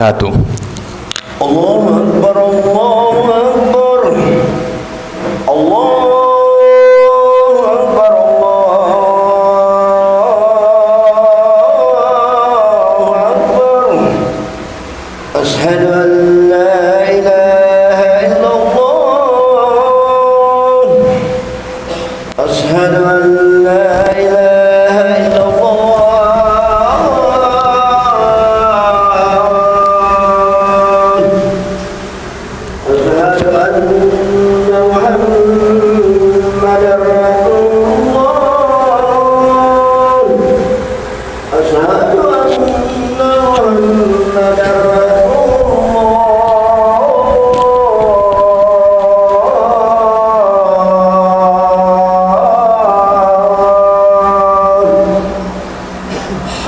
Satu. Allahu Akbar, Allahu Akbar, Allahu Akbar, Allahu Akbar. Ashhadu an la ilaha illallah. Ashhadu an la ilaha illallah.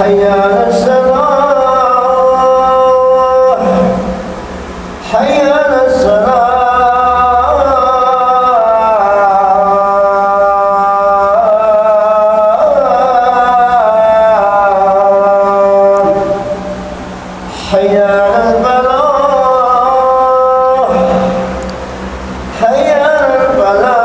حي على الصلاة، حي على الصلاة، حي على الفلاح، حي على الفلاح.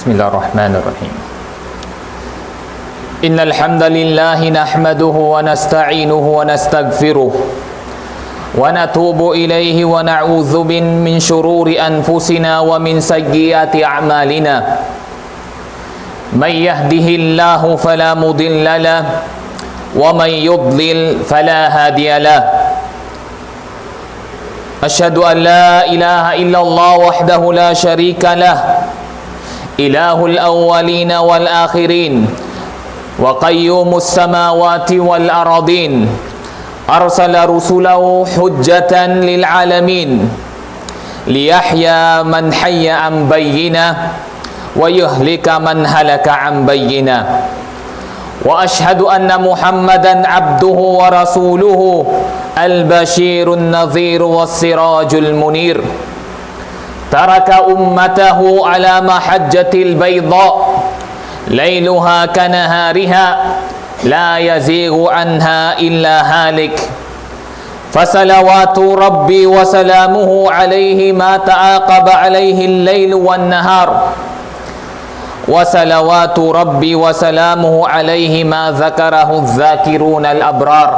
Bismillahirrahmanirrahim. Innal hamdalillah nahmaduhu wa nasta'inuhu wa nastaghfiruh wa natubu ilayhi wa na'udzu min shururi anfusina wa min sayyiati a'malina. May yahdihillahu fala mudilla lahu wa may yudlil fala hadiya lahu. Asyhadu an la ilaha illallah wahdahu la syarika lahu ilahul awwalina wal akhirin wa qayyumus samawati wal aradin arsala rusulahu hujjatan lil alamin liyahya man hayya an bayyinah wa yuhlika man halaka an bayyinah wa ashhadu anna muhammadan abduhu wa rasuluhu al-bashirun nadhir was sirajul munir. Taraka ummatahu ala mahajjatil bayda layluha kanahariha la yazighu anha illa halik. Fasalawatu rabbi wa salamuhu alayhi ma ta'aqaba alayhi al-layl wan nahar. Wa salawatu rabbi wa salamuhu alayhi ma dzakarahu adh-dhakiruna al-abrar.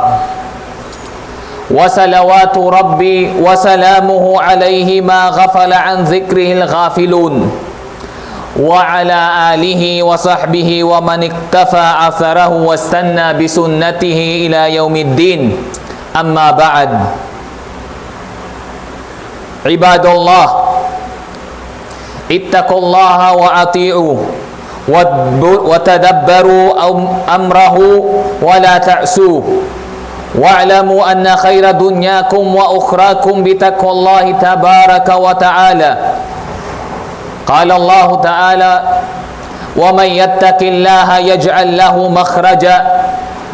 Wa salawatu rabbi wa salamuhu alayhi ma ghafala an dzikrihil ghafilun wa ala alihi wa sahbihi wa man iktafa atharahu wastanna bi sunnatihi ila yaumiddin. Amma ba'd. Ibadallah, ittaqullaha wa ati'u wa tadabbaru amrahu wa la ta'su. Wa'lamu anna khaira dunyakum wa ukhrakum bitaqwallahi tabaraka wa ta'ala. Qala Allah ta'ala, wa man yattaqillaha yaj'al lahu makhraja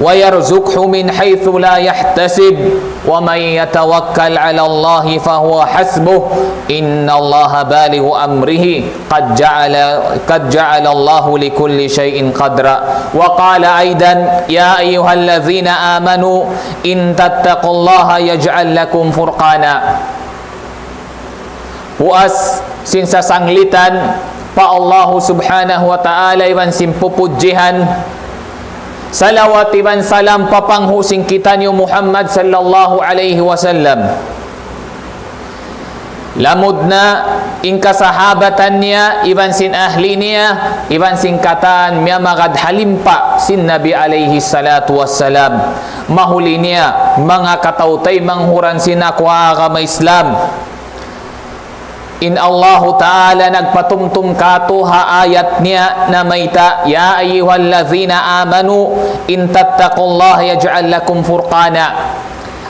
wa yarzuqhu min haythu la yahtasib wa man yatawakkal 'ala Allah fahuwa hasbuh innallaha balighu amrihi qad ja'ala Allahu likulli shay'in qadra. Wa qala aidan, ya ayyuhallazina amanu in tattaqullaha yaj'al lakum furqana. Puas sin sasanglitan pa Allah subhanahu wa ta'ala iban sin pupudjihan. Salawat iban salam papanghusing kita ni Muhammad sallallahu alaihi wasallam. Lamudna in kasahabatan niya, iban sin ahli niya, iban sin katan miya magad halimpa sin Nabi alaihi salatu wassalam. mahuli niya mga katautay manghuran sinakwa ka Islam. In Allahu Ta'ala nagpatumtum kato ha ayat niya na mayta, ya ayyuhallazina amanu in tattaqullaha yaj'al lakum furqana.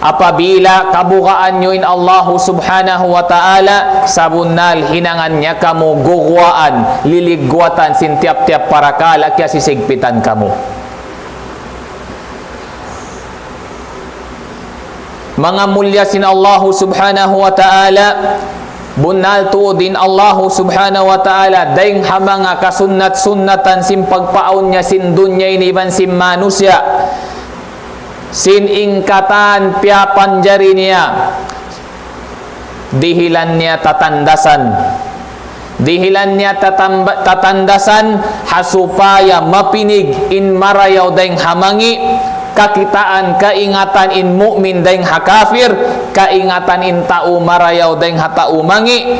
Apabila kabukaan nyo in Allahu Subhanahu wa Ta'ala, sabunnal hinangan niya kamo gugwaan, liligwatan sin tiap-tiap parakala kaya sisigpitan kamo. Mga mulya sin Allahu Subhanahu wa Ta'ala, bunal tuodin Allahu Subhanahu wa Ta'ala daing hamanga kasunnat-sunnatan sin pagpaon niya sin dunya iniban sin manusya, sin ingkatan piapan jari niya, dihilan niya tatandasan hasupaya mapinig in marayaw daing hamangi, kakitaan kaingatan in mu'min daing hakafir, kaingatan in tao marayaw daing hatao mangi.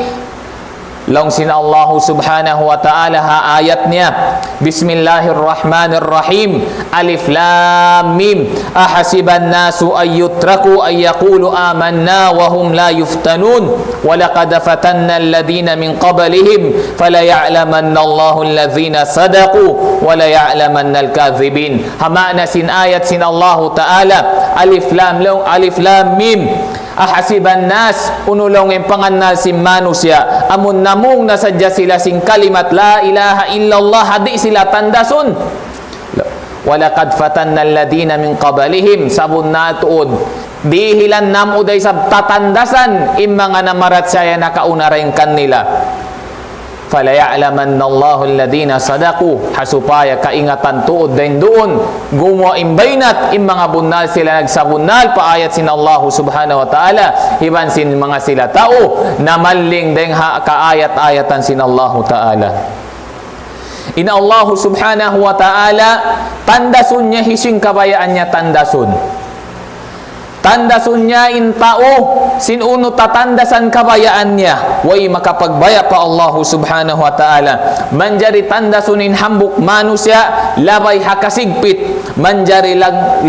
Long sin Allahu Subhanahu wa Ta'ala ha ayat niya, Bismillahirrahmanirrahim, Alif Lam Mim, ahasiban nasu ayyutraku ayyaqulu amanna wa hum la yuftanun, wa laqad fatanna alladhina min qablihim falaya'lamanna Allahu alladhina sadaqu wa la ya'lamanna al-kadhibin. Hamana sin ayat sin Allahu Ta'ala, Alif Lam Mim, ahasiban nas, unulong yung panganal si manusya, amun namung nasadya sila sing kalimat la ilaha illallah, hadi sila tandasun. Walaqad fatanna alladina min qablihim, sabun na tuod dihilan nam uday sab tatandasan im mga namarat saya nakaunarayin kanila. Falaya'lamanna Allahu alladhina sadaqu, hasupaya kaingatan tuod din doon gumawa imbaynat im mga bunal sila nagsabunal paayat sin Allahu Subhanahu wa Ta'ala, iban sin mga sila tao namaling din kaayat-ayatan sin Allahu Ta'ala. In Allahu Subhanahu wa Ta'ala tandasun niya hising kabayaan niya tandasun niya in tao, sinuno tatandasan kabayaan niya, way makapagbaya pa Allahu Subhanahu wa Ta'ala. Manjari tandasunin hambuk manusya, labay hakasigpit, manjari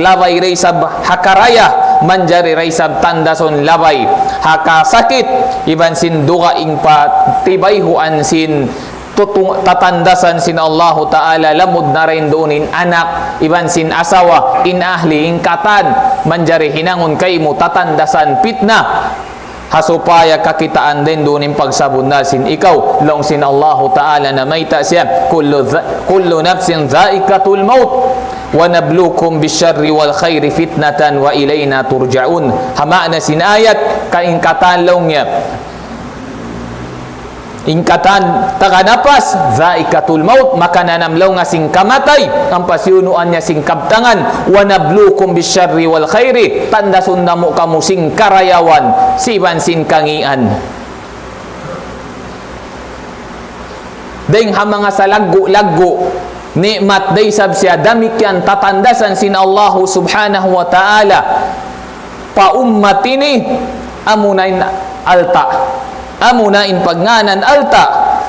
labay raysab hakaraya, manjari raysab tandason labay hakasakit, iban sin dugaing patibayhuan sin tatandasan sin Allahu Ta'ala, lamud na rin doonin anak, iban sin asawa, in ahli, in katan, manjari hinangon kay mo tatandasan pitna, hasupaya kakitaan din doonin pagsabunal sin ikaw, long sin Allahu Ta'ala na mayta siya, kullu nafsin dhaikatul maut wa nablukum bisyarri wal khairi fitnatan wa ilayna turja'un. Hama na sin ayat kaingkatan long niya, ingkatan taganapas zaikatul maut, maka nanamlaw nga sing kamatay ang pasyunuan niya sing kabtangan, wa nablukum bisyarri wal khairi, tandasun namo kamo sing karayawan siban sin kangian. Deng hamanga sa laggo nikmat day sab siya damikyan tatandasan sin Allahu Subhanahu wa Ta'ala pa ummatini amunain alta, amunain pagnganan alta,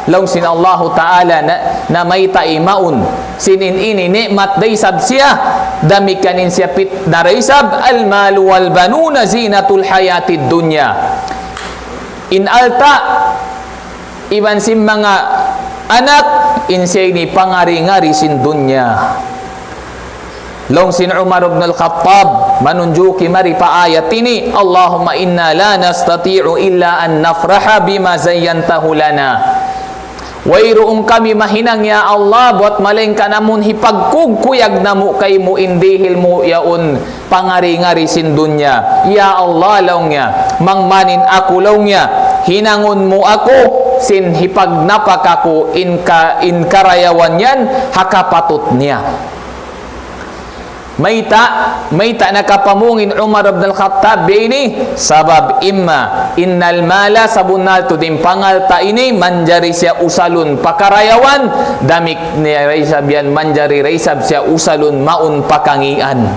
long sin Allahu Ta'ala na may taimaun sinin ini nikmat day sab siya damikanin siya pit daraysab almalu wal banuna zinatul hayatid dunya. In alta iban sin mga anak insay ni pangari-ngari sin dunya. Long sin Umar ibn al-Khattab manunjuki mari pa ayat ini, Allahumma inna la nastati'u illa an nafraha bima zayyantahu lana. Wayroong kami mahinang ya Allah, buat maling ka namun hipagkugkuyag namu kay mo indihil mo yaon pangari-ngari sin dunya. Ya Allah long ya, mangmanin ako long ya, hinangon mo ako sin hipagnapak ako in karayawan yan hakapatut niya. Mayta nakapamungin Umar ibn al-Khattab ini sabab imma innal mala sabunal to din pangalta ini manjari siya usalun pakarayawan, damik ni raysab yan manjari raysab siya usalun maun pakangian.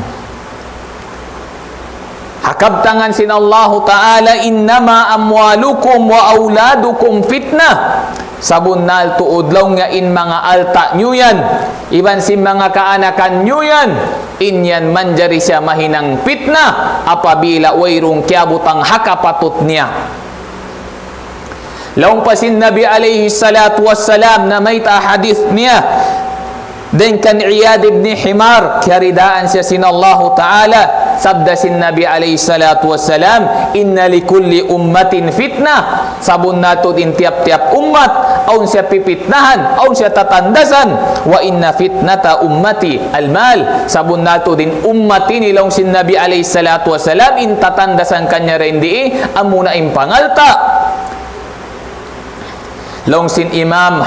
Hakabtangan sin Allahu Ta'ala, innama amwalukum wa auladukum fitnah, Sabunal tuudlaw nga in mga alta nyo yan. Iban si mga kaanakan nyo yan. Inyan manjari siya mahinang pitna. Apabila wayrong kiabutang hakapatot niya. Laong pasin Nabi alayhi salatu wassalam na may hadith niya. Dan kan Iyad ibn Himar. Kiyaridaan siya sin Allah Ta'ala. Sabda sin Nabi alayhi salatu wassalam, inna likulli ummatin fitnah. Sabun nato din tiap-tiap umat, aun siya pipitnahan, aun siya tatandasan. Wa inna fitnata ummati almal. Sabun nato din ummati nilong sin Nabi alayhi salatu wassalam, in tatandasan kanya rin di, amuna in pangalta. Long sin Imam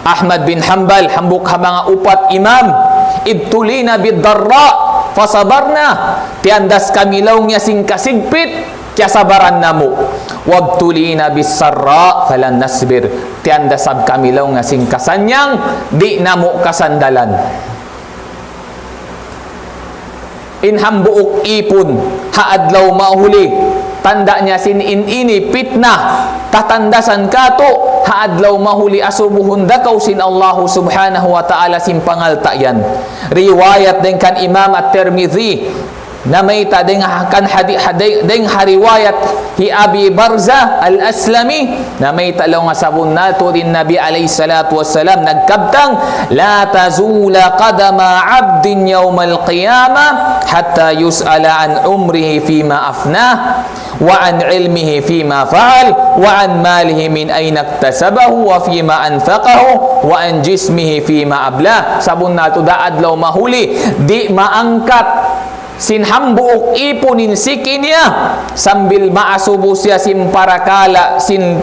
Ahmad bin Hanbal, hambuk ha mga upat imam, ibtulina bid-darra fasabarna, tiandas kamilaw niya sing kasigpit, kya sabaran namo. Wabtulina bis-sarra falan nasbir, tiandas sab kamilaw nga sing kasanyang, di namo kasandalan. Inhambuok ipon, haadlaw mahuli, tanda niya sin ini pitna, tatandasan kato, haadlaw mahuli asubuhun dakaw sin Allah subhanahu wa ta'ala sin pangalta yan. Riwayat din kan Imam At-Tirmidhi na may ta din kan hariwayat hi Abi Barza al-Aslami na may talaw nga sabon nato din Nabi alayhi salatu wassalam nagkabtang la tazula qadama abdin yawmal qiyamah hatta yus'ala an umrihi fima afnah wa an ilmihi fima fa'al wa an malihi min ayna iktasabahu wa fima anfaqahu wa an jismihi fima abla. Sabon nato daadlaw mahuli di maangkat sinhambuok iponin sikin niya sambil maasubo siya sin parakala sin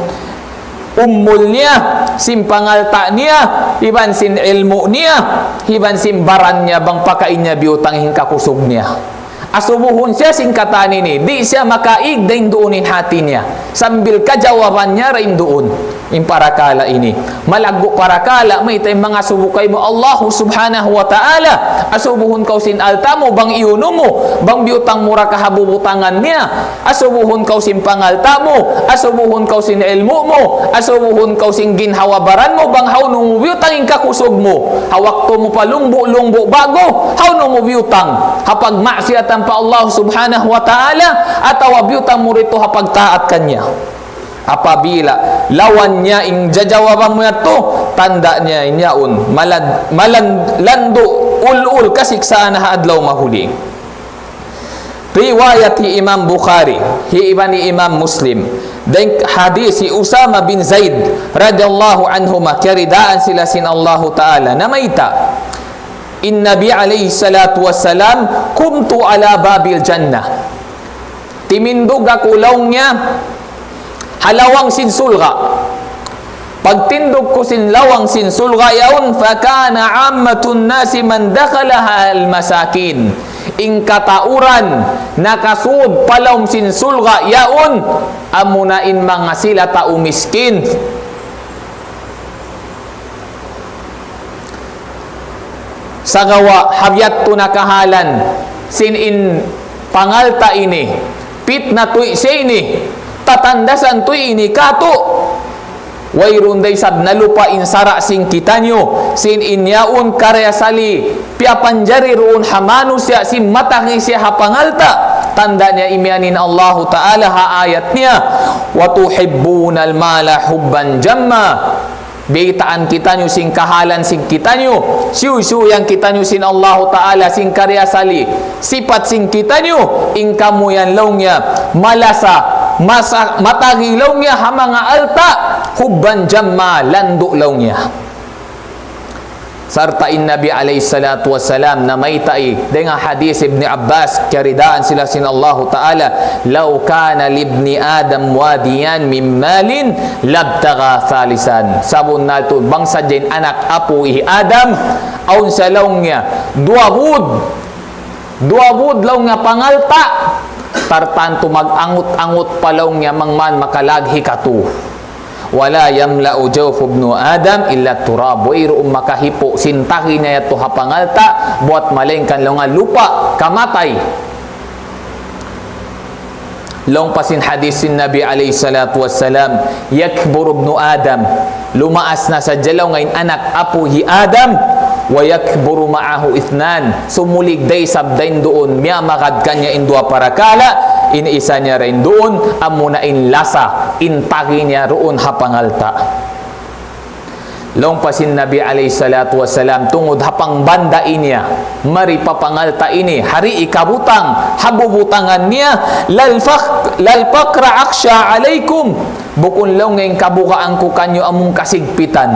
ummul niya sin pangalta niya iban sin ilmu niya iban sin baran niya bang pakain niya biutang hingkakusog niya. Asubuhon siya sin katani ni di siya makaig dain doonin hati niya sambil kajawaban niya rin doon in parakala ini malago parakala may tay mga subukay mo Allah subhanahu wa ta'ala asubuhon kaw sin alta mo bang iuno mo bang biutang mura kahabubutangan niya asubuhon kaw sin pangalta mo asubuhon kaw sin ilmu mo asubuhon kaw sin ginhawabaran mo bang hawno mo biutang in kakusog mo hawakto mo palungbo-lungbo bago hawno mo biutang hapag maksiatan pa Allah subhanahu wa ta'ala atawa biutang mo rito hapag taat kanya. Apabila lawan niya ing jajawaban mo to tanda niya inyaon lando ul kasiksaan na adlaw mahuli. Riwayat hi Imam Bukhari hi iba ni Imam Muslim dan hadis si Usama bin Zaid radhiyallahu anhuma kiridaan sila sin Allah Ta'ala na mayta in Nabi alayhi salatu wassalam kuntu ala babil jannah timindog ako laong niya halawang sin sulga pagtindog ko sin lawang sin sulga yaun fakana ammatun nasi man dakhalaha al masakin ing katauran nakasud palawng sin sulga yaun amunain mga sila tao miskin. Sagawa habyat to nakahalan sin in pangalta ini pit na tuy ini tatandasan tuy ini kato wayron day sab nalupa in sara sing kitanyo sin inyaun karyasali piapanjari roon hamanu siya sin mataki siya hapangalta tanda niya imyanin Allah Ta'ala ha ayat niya wa tuhibbunal mala hubban jamma bitaan kita nyo sing kahalan sing kita nyo siu yang kita nyo sin Allah Ta'ala sing karyasali sipat sing kita nyo ing kamu yan law niya malasa matagilaw niya ha mga alta hubban jamma lando law niya sarta in Nabi alayhi salatu wassalam na may tai dengan hadis Ibn Abbas kiridaan sila sin Allah Ta'ala law kana libni Adam wadiyan min malin labtaga thalisan sabon nato bangsa din anak apo ihi Adam aun sa law niya duabud law nga pangalta tartanto mag-angot-angot palaw niya mangman makalaghi katu wala yamla'u jawfu ibnu Adam illa turab wa iru makahipo sintaki niya ito hapangalta buat malengkan lang nga lupa kamatay Long pasin hadis sin Nabi alayhi salatu wassalam, yakbur ibnu Adam, lumaas na sa jalaw ngayon anak apo hi Adam, wa yakburu ma'ahu ithnan, sumulig day sabdain doon, miya makad kanya indua para kala, iniisa niya rin doon, amuna in lasa, intagi niya roon hapangalta. Long pasin Nabi alayhi salatu wassalam, tungod hapang banda inya, mari papangalta ini, hari ikabutang, habubutangan niya, lalfakra aksha alaykum, bukun lang ngayon kabukaan ko kanyo among kasigpitan.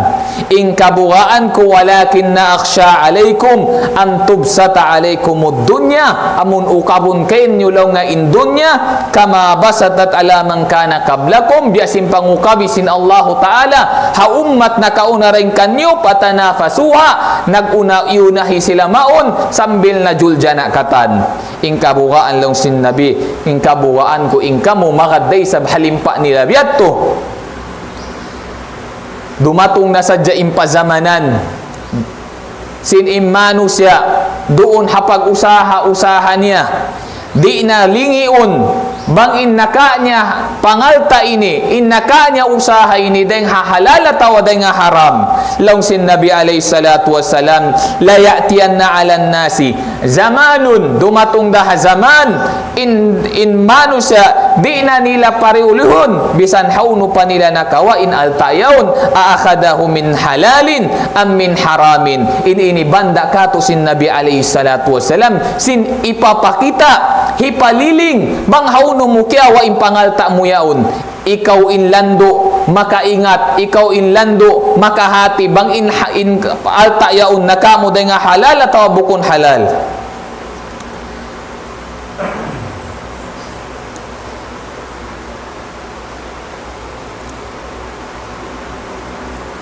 In kabukaan ko walakin na aksha alaykum, ang tubsata alaykumud dunya, amun ukabun kayo lang nga in dunya, kama basatat alamang kana kablakum, biasin pangukabisin Allahu Ta'ala, haummat na kauna rin kanyo, patanafasuha, naguna-iunahi sila maon, sambil na juljana katan. In kabukaan lang sin Nabi, in kabukaan ko, in kamo makaday sa halimpa nila biyato. Dumatong na sadya impazamanan, sin imano siya, doon hapag-usaha niya, di na lingiun, bang innaka niya pangalta ini, innaka niya usaha ini, dahil hahalala tawa dahil nga haram. Long sin Nabi alayhi salatu wassalam, layatiyan na alan nasi zamanun, dumatong daha zaman, in mano siya, di na nila pariulihon, bisan hauno pa nila nakawain altayawn, aakadahu min halalin am min haramin. Inibanda kato sin Nabi alayhi salatu wassalam, sin ipapakita, hipaliling, bang hauno mo kaya wa impangalta mo yaon, ikaw inlando makaingat, ikaw inlando makahati, bang in alta yaon nakamo day nga halal ataw bukon halal.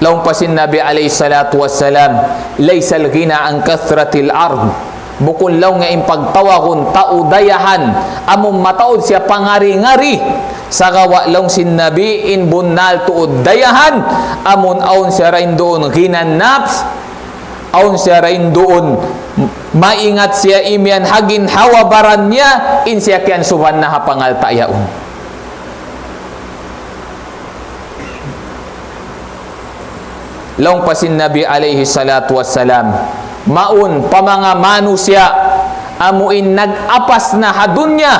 Laung pasin Nabi alayhi salatu wassalam, laysal ghina an kathratil ard, bukon law nga impagtawagon taudayahan, among mataod siya pangari-ngari, sa gawa law sin Nabi in bunal tuod dayahan, amon aon siya rin doon ginanaps, aon siya rin doon maingat siya imyan hagin hawabaran niya, in siya kiyan suban na hapangalta yaon. Long pasin Nabi alayhi salatu wassalam, maun pamangamano siya, amuin nag-apas na hadunya,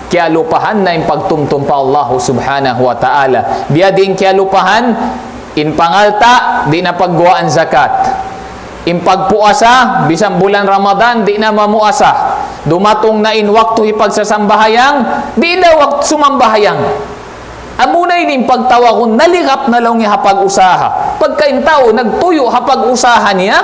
kaya lupahan na yung pagtumtum pa Allah subhanahu wa ta'ala. Biya din kaya lupahan, in pangalta, di na pagguwaan zakat. In pagpuasa, bisang bulan Ramadan, di na mamuasa. Dumatong na in waktu ipagsasambahayang, di na waktu sumambahayang. Amunay ning pagtawa kung naligap na lang niya hapag-usaha. Pagkaintao, nagtuyo hapag-usaha niya,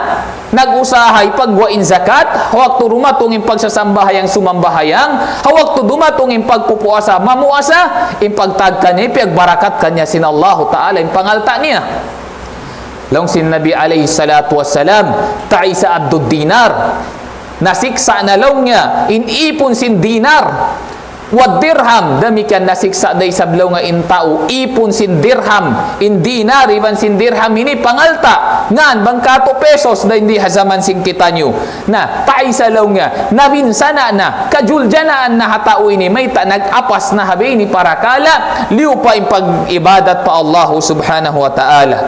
nag-usahay pagwain zakat, hawak to dumatong yung pagsasambahayang sumambahayang, hawak to dumatong yung pagpupuasa, mamuasa, yung pagtag kanya, piagbarakat kanya sin Allah Ta'ala, yung pangalta niya. Long sin Nabi alayhi salatu wassalam, ta'isa abdud dinar, nasiksa na lang niya, inipon sin dinar, wad dirham, damikan nasiksa day sablaw nga intao, ipon sin dirham, in dinar, iban sin dirham, ini pangalta, ngan, bangkato pesos, da hindi hazaman sing kita nyo, na, taisa law nga, nabinsana na, kajuljanaan na hatao ini, may nag-apas na habi ni para kala, liw pa yung pag-ibadat pa Allah subhanahu wa ta'ala.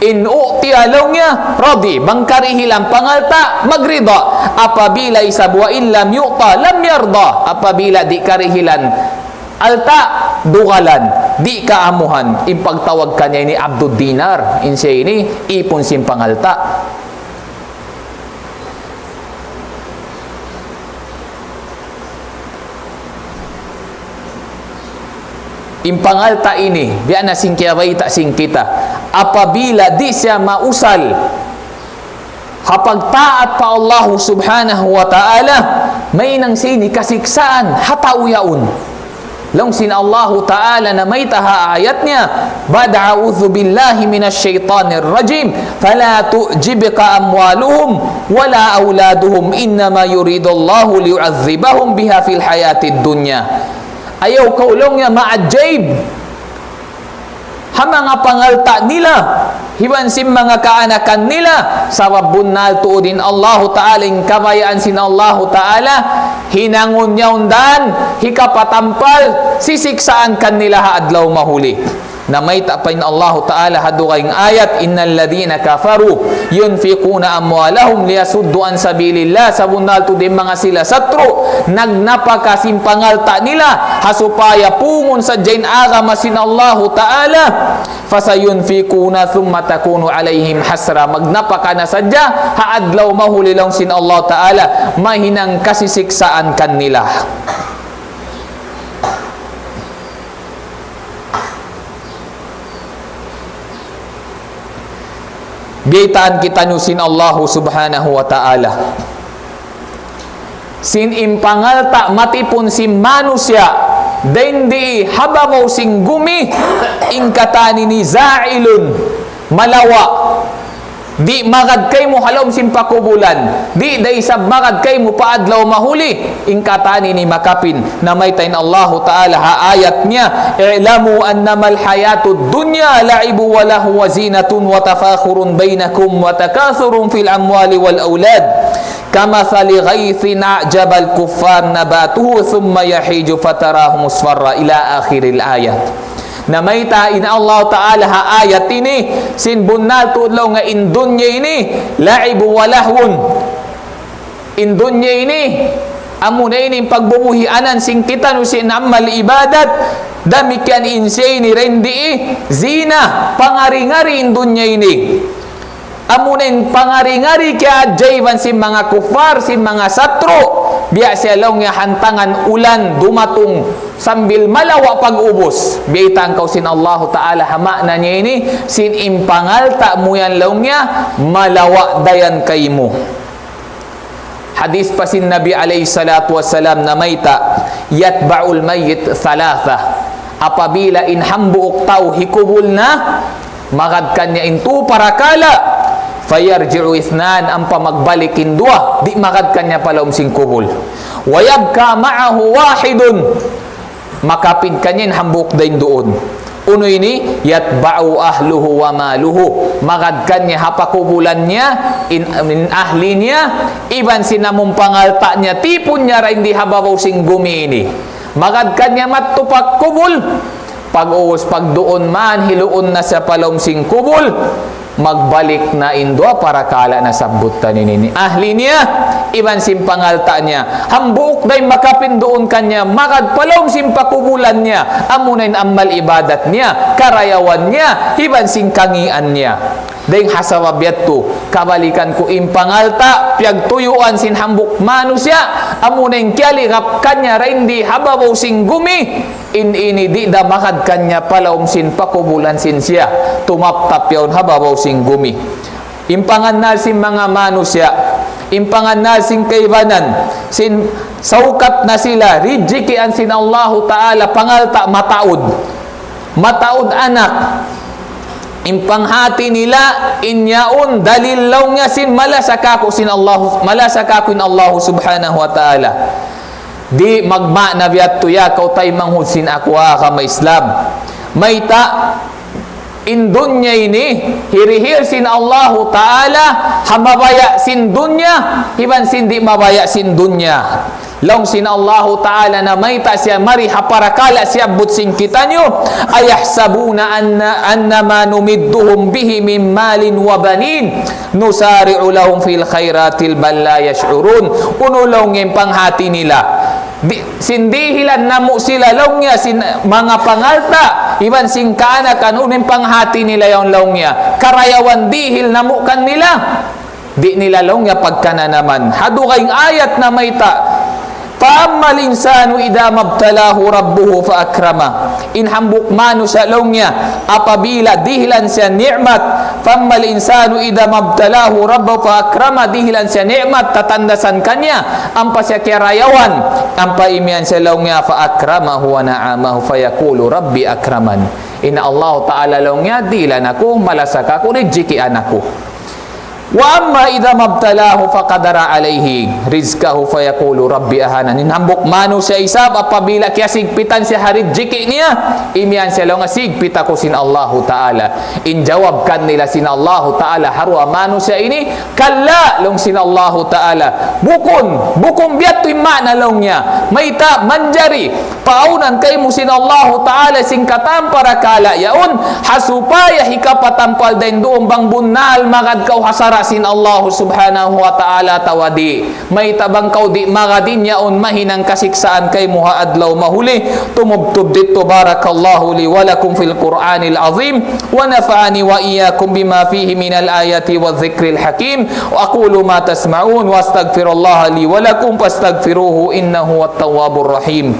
In u'tiya law niya, radi, bangkarihilang pangalta, magrida, apabila isabwa lam yu'ta, lam yarda, apabila di karihilan, alta, dugalan, di kaamuhan, impagtawag kanya ni abdud dinar, in siya ini, ipon sim pangalta. Impangalta ini, biya na singkiyaway ta singkita, apabila di siya mausal, hapagtaat pa Allah subhanahu wa ta'ala, may nang sini kasiksaan, hatao yaon. Long sin Allah ta'ala na may taha ayat niya, bada a'udhu billahi minash shaitanir rajim, fala tu'jibka amwaluhum, wala awladuhum, innama yuridullahu liu'adzibahum biha fil hayatid dunya. Ayaw kaulong niya ma'ajayb, ha mga pangalta nila, hiban sin mga kaanakan nila, sa bunal tuudin Allahu Ta'ala, in kabayaan sin Allahu Ta'ala, hinangon yaundan, hikapatampal, sisiksaan kanila haadlaw mahuli. Na may tapain Allah Ta'ala hadukayng ayat, innal ladhina kafaru yunfiquna amwalahum liyasuddu an sabilillah, sa bunal to din mga sila satro, nagnapakasim pangalta nila hasupaya pungon sa jain agama sin Allah Ta'ala, fasayunfiquna thumma takunu alayhim hasra, magnapaka na sadya haadlaw mahuli lang sin Allah Ta'ala, mahinang kasisiksaan kanila. Biitaan kita nusin Allah subhanahu wa ta'ala. Sin impangalta matipon si manusya, dendi hababaw sing gumi, ingkatani ni za'ilun, malawa. Di magad kay mo halom sin pakubulan, di day sab magad kay mo paadlaw mahuli, ingkatani ni makapin na may tayin Allahu Ta'ala ha ayat niya, i'lamu annamal hayatud dunya la'ibu wa lahu wa zinatun wa tafakhurun bainakum wa takathurun fil amwali wal aulad kamathali ghaythin a'jabal kuffar nabatuhu thumma yahiju fatarahu musfarra, ila akhiril ayat. Na may tain Allah Ta'ala ha ayat ini, sin bunal tudlaw nga indunya ini laibu walahun, indunya ini amuna ini pagbubuhianan sing kita no sin amal ibadat, damikian insani rendi zina pangari-ngari indunya ini, amunin pangari-ngari kaya jayban si mga kufar, si mga satro, biya siya lang nga hantangan ulan dumatung sambil malawa pag-ubos, biya kau sin Allah Ta'ala hama na niya ini, sin impangal ta mo yan lang niya, malawa dayan kay mo. Hadis pa sin Nabi alayhi salatu wassalam na mayta, yatba'ul mayyit thalatha, apabila inhambuok tao hikubul na, magad kanya intu parakala, fayarji'u ithnan, ang pamagbalikin dua, di magad kanya pala sing kubul, wayabka ma'ahu wahidun, makapid kanyan hambuk dain doon. Uno ini, yatba'u ahluhu wa maluhu, magad kanya hapakubulan niya, in ahli niya, iban sinamong pangalta niya, tipon niya rin di hababaw sing gumi ini, magad kanya matupak kubul, pag-uwas pag doon man, hiluon na sa palom sing kubul, magbalik na indwa para kala na sabbutan ni ahli niya, iban simpangalta niya, hambuk day makapin doon kanya, makadpalong simpakubulan niya, amunain amal ibadat niya, karayawan niya, iban singkangian niya. Deng hasawabiyat to, kabalikan ko impangalta, piyagtuyuan sin hambuk manusya, amunain kialigap kanya, rendi hababaw sing gumi, ini di da makad kanya palaum sin pakubulan sin siya, tumaptap yawn hababaw sing gumi. Impangan na sin mga manusya, impangan na sin kaibanan, sin saukat na sila, rijikian sin Allahu Ta'ala, pangalta mataud anak, impanghati nila inyaun dalilaw nga sin malasakaku sin Allah, malasakaku in Allah subhanahu wa ta'ala, di magma na biyat tuya kau tay manghud sin akwa ka Islam, may ta indunya ini hirihir sin Allah Ta'ala, hamabaya sin dunya, hiban sin di mabaya sin dunya, long sin Allah Ta'ala na may ta siya mari haparakala siya butsin kita nyo, ayahsabuna annama numidduhum bihi min malin wa banin nusari'u lahum fil khairatil bal la yash'urun. Unulong yung panghati nila, sindihilan namo sila longya sin mga pangalta, iban sing kaanakan unin panghati nila yung longya, karayawan dihil namo kan nila, di nila longya pagkana naman. Hadu kayong ayat na may ta, fa'ammal insanu idha mabtalahu rabbuhu fa'akrama, inhambuk manu sa longya apabila dihilan siya ni'mat, fa'ammal insanu idha mabtalahu rabbuhu fa'akrama, dihilan siya ni'mat, tatandasan kanya ampa siya kirayawan, ampa imian siya longya fa'akramahu wa na'amahu fayakulu rabbi akraman, ina Allah Ta'ala longya dilan ako, malasak ako, rijikian ako. Wa amma idha mabtalahu faqadara alayhi rizkahu fayaqulu rabbi ahana. Ninhambok mano siya isab apabila kaya sigpitan siya harid jiki niya. Imian siya lang sigpita ko sin Allahu Ta'ala. Injawab kan nila sin Allahu Ta'ala harwa mano siya ini kalla long sin Allahu Ta'ala. Bukon biat tu makna long niya. Maita manjari paunan kay mo sin Allahu Ta'ala singkatan para kala yaun hasupaya hikapatampal din doon bang bunal magad kau hasara sin Allah subhanahu wa ta'ala tawadi. May tabang kau di magadin yaon mahinang kasiksaan kay muha adlaw mahuli. Tumubtub dito barakallahu li walakum fil Qur'anil azim wa nafa'ani wa iyyakum bima fihi minal ayati wa dhikril hakim wa aqulu ma tasma'un wa astaghfirullaha li walakum fastaghfiruhu innahu wat tawwabur rahim.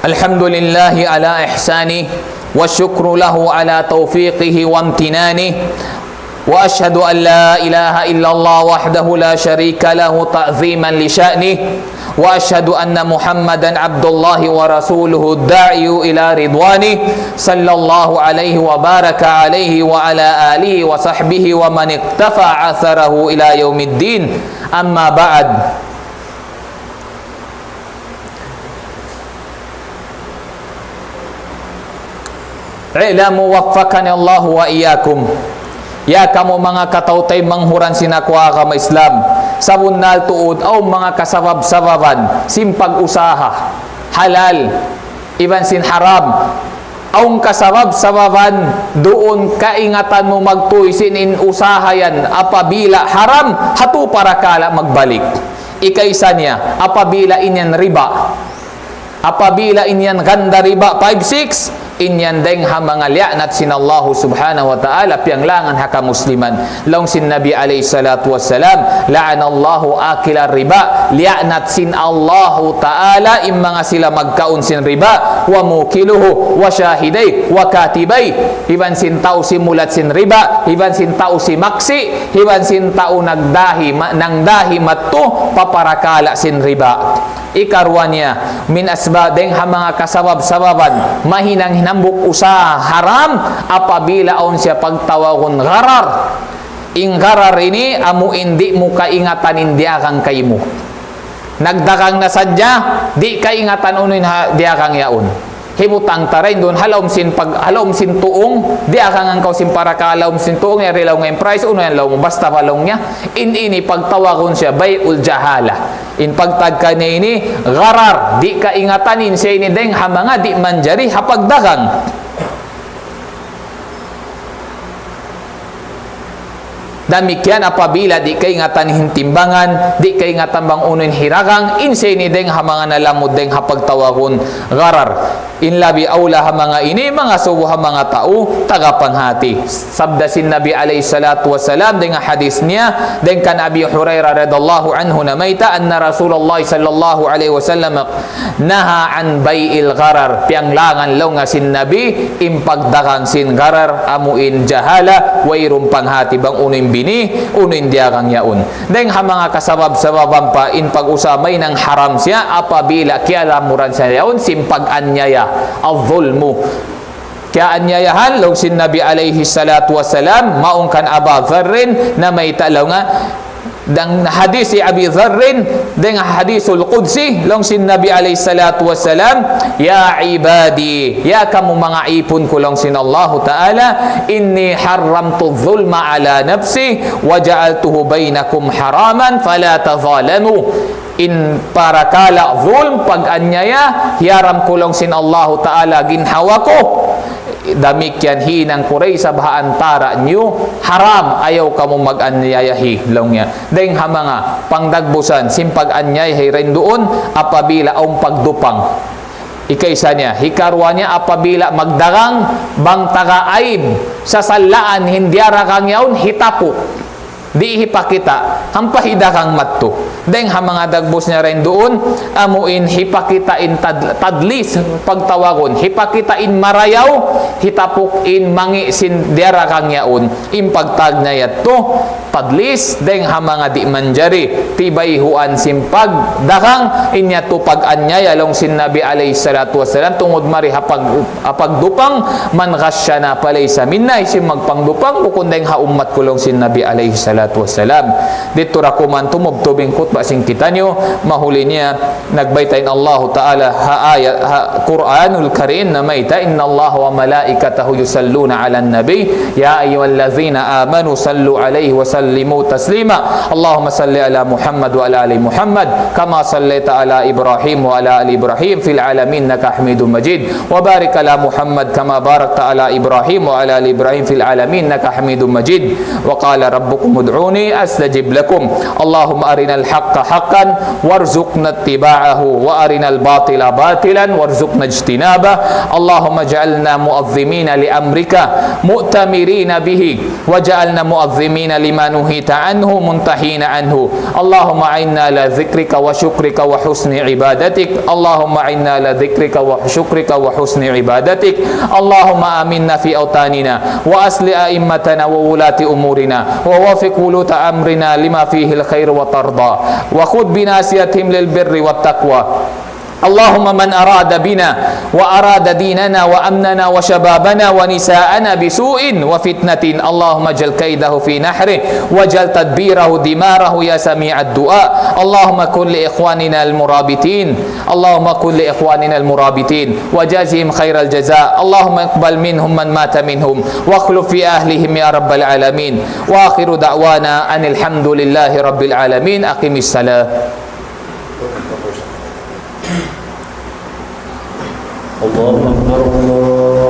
Alhamdulillahi ala ihsani wa syukru lahu ala taufiqihi wa amtinani wa ashhadu an la ilaha illallah wahdahu la syarika lahu ta'ziman li sya'nih wa ashhadu anna Muhammadan abdullahi wa rasuluhu da'iyu ila ridwanih sallallahu alaihi wa baraka alaihi wa ala alihi wa sahbihi wa man iktafa atharahu ila yaumiddin. Amma ba'd. Ilamu waffakani Allah wa iyyakum. Ya kamu mga katautay manghuran sinakwa ka Islam. Sabunal tuod o mga kasabab-sababan simpag-usaha halal iban sin haram. Aung kasabab-sababan doon kaingatan mo magtuisin in usahayan apabila haram hatu para kala magbalik. Ikaysa niya apabila inyan riba. Apabila inyan ganda riba 5-6 inyan deng ha mga lianat sin Allah subhanahu wa ta'ala pianglangan haka musliman long sin Nabi alayhi salatu wassalam la'anallahu akila riba lianat sin Allah ta'ala im mga sila magkaun sin riba wa mukiluhu wa syahidai wa katibay hiban sin tao simulat sin riba hiban sin tao si maksi hiban sin tao nagdahi nangdahi matto paparakala sin riba. Ikarwanya min asbadeng ha mga kasabab-sababan mahinang hinambok usaha haram apabila aun siya pagtawagon gharar. Ing gharar ini amu indi mo kaingatan indi akang kaymo. Nagdakang nasadya di kaingatan unin diakang yaun. Himutang taray doon halom sin tuong di akang angkaw sin para ka halom sin tuong yari law ngayon price uno yan law basta palong niya ini pagtawagon siya bayul jahala in pagtagka niya ini gharar di kaingatanin siya ini deng hamanga di manjari hapagdagang. Damikian apabila di kaingatan hintimbangan, di kaingatan bang unin hiragang, insini deng ha mga nalamod deng hapagtawagon gharar. Inlabi aula ha mga ini, mga subo ha mga tao, tagapanghati. Sabda sin Nabi alayhi salatu wassalam, deng hadis niya, deng kan Abi Hurairah radallahu anhu na mayta, anna Rasulullah sallallahu alayhi wasallam naha an bay'il gharar. Pianglangan law nga sin Nabi, impagdagang sin gharar, amuin jahala, wayrum panghati bang unin bini unin dia kang yaun deng ha mga kasabab-sababan pa in pag-usamay ng haram siya apabila kialamuran siya yaun simpag-anyaya al-zulmu kaya anyayahan log sin Nabi alayhi salatu wassalam maungkan Aba Dharrin na may talaw nga dang hadis si Abi Dharrin deng hadisul qudsi long sin Nabi alayhi salatu wassalam ya ibadi ya kamu mga ipon ko long sin Allah ta'ala inni haramtu dhulma ala nafsi wa ja'altuhu bainakum haraman fala tadhalamu in para kala dhulm pag-anyaya hiyaram ko long sin Allah ta'ala ginhawa ko damikyan hinang kuray sa bahaantara nyo haram ayaw kamo mag-anyayahi long niya deng ha mga pangdagbusan simpag-anyayahi rin doon apabila ang pagdupang ikaysa niya hikarwa niya apabila magdagang bang tagaaib sa salaan hindi arakang yaon hitapo di hipakita hampahida kang matto deng ha mga dagbos niya rin doon amuin hipakitain tadlis pagtawagon hipakitain marayaw hitapok in mangi sin diara kang yaon impagtag na yato padlis deng ha mga di manjari tibay huan simpag dakang inya tupag anya yalong sin Nabi alayhi salatu wasalam tungod mari hapagdupang man ghasyana palaysa minna isim magpangdupang bukod deng ha ummat kulong sin Nabi alayhi salatu wasalam. Dito ra kuman tumubtubing khutbah sing kita nyo mahuli niya nagbaytain Allah Ta'ala ha ayat ha Quranul Karim na mayta inna Allah wa malaikatahu yusalluna ala nabi ya ayyuhallazina amanu sallu alayhi wa sallimu taslima Allahumma salli ala Muhammad wa ala ali Muhammad kama sallaita ala Ibrahim wa ala ali Ibrahim fil alamin innaka Hamidum Majid wa barik ala Muhammad kama barakta ala Ibrahim wa ala ali Ibrahim fil alamin innaka Hamidum Majid wa qala rabbukum ud'uni astajib lakum Allahumma arinal haqqa haqqan warzuqna ittiba'ahu wa arinal batila batilan warzuqna ijtinabah Allahumma ja'alna mu'azzimina li amrika mu'tamirina bihi waj'alna mu'azzimina lima nuhita anhu muntahina anhu Allahumma a'inna la dhikrika wa syukrika wa husni ibadatik Allahumma a'inna la dhikrika wa syukrika wa husni ibadatik Allahumma aminna fi awtanina wa asli a'immatana wa wulati umurina wa wafiq wuluta amrina lima fihi al-khair wa tarda wa khud binasiyatihim lil birri wat taqwa اللهم من أراد بنا وأراد ديننا وأمننا وشبابنا ونساءنا بسوء وفتنة اللهم اجعل كيده في نحره واجعل تدبيره دماره يا سميع الدعاء اللهم كن لإخواننا المرابطين اللهم كن لإخواننا المرابطين وجازهم خير الجزاء اللهم اقبل منهم من مات منهم واخلف في أهلهم يا رب العالمين وآخر دعوانا أن الحمد لله رب العالمين أقم الصلاة الله أكبر الله